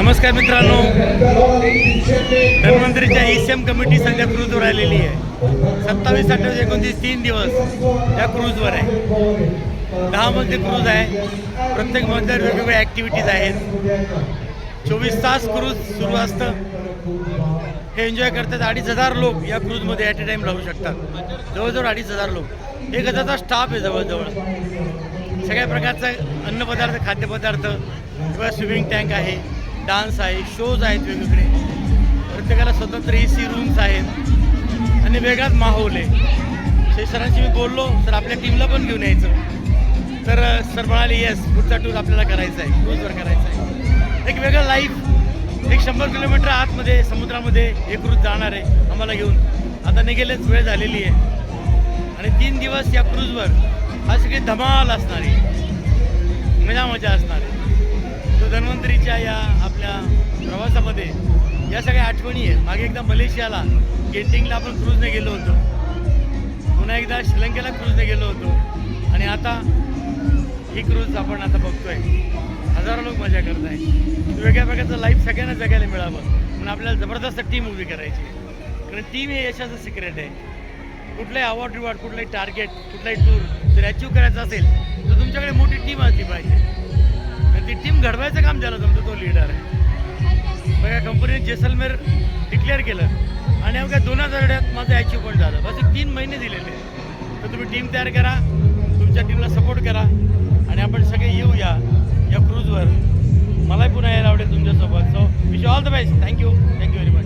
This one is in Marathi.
नमस्कार मित्रांनो, धन्वंतरीच्या ईसीएम कमिटी सध्या क्रूजवर आलेली आहे. 27, 28, 29 3 दिवस या क्रूजवर आहे. 10 मध्ये क्रूज आहे. प्रत्येक मध्ये वेगवेगळ्या ॲक्टिव्हिटीज आहेत. 24 तास क्रूज सुरू असतं. हे एन्जॉय करतात. 2,500 लोक या क्रूजमध्ये ॲट ए टाईम राहू शकतात. जवळजवळ 2,500 लोक. 1,000चा स्टाफ आहे जवळजवळ. सगळ्या प्रकारचा अन्नपदार्थ, खाद्यपदार्थ किंवा स्विमिंग टँक आहे, डान्स आहे, शोज आहेत वेगवेगळे. प्रत्येकाला स्वतंत्र AC रूम्स आहेत आणि वेगळाच माहोल आहे. सरांशी मी बोललो, सर आपल्या टीमला पण घेऊन यायचं. तर सर म्हणाले येस, पुढचा टूर आपल्याला करायचा आहे, क्रूजवर करायचा आहे. एक वेगळं लाईफ. 100 किलोमीटर आतमध्ये समुद्रामध्ये हे क्रूज जाणार आहे आम्हाला घेऊन. आता निघेलेच वेळ झालेली आहे आणि 3 दिवस या क्रूजवर हा सगळी धमाल असणार आहे, मजा असणार आहे. तो धन्वंतरीच्या या आपल्या प्रवासामध्ये या सगळ्या आठवणी आहेत. मागे एकदा मलेशियाला गेटिंगला आपण क्रूजने गेलो होतो, पुन्हा एकदा श्रीलंकेला क्रूजने गेलो होतो आणि आता ही क्रूज आपण आता बघतोय. हजारो लोक मजा करत आहे. वेगळ्या प्रकारचं लाईफ सगळ्यांना जगायला मिळावं म्हणून आपल्याला जबरदस्त टीम उभी करायची. कारण टीम हे यशाचं सिक्रेट आहे. कुठलाही अवॉर्ड रिवॉर्ड, कुठलाही टार्गेट, कुठलाही टूर जर अचीव करायचं असेल तर तुमच्याकडे मोठी टीम असली पाहिजे. ती टीम घडवायचं काम झालं तुमचं, तो लीडर आहे. बघा, कंपनीने जेसलमेर डिक्लेअर केलं आणि अवघ्या 2,000 माझं अचिव्हमेंट झालं. बस 3 महिने दिलेले. तर तुम्ही टीम तयार करा, तुमच्या टीमला सपोर्ट करा आणि आपण सगळे येऊया या क्रूजवर. मलाही पुन्हा यायला आवडेल तुमच्यासोबत. So wish you all the best. Thank you very much.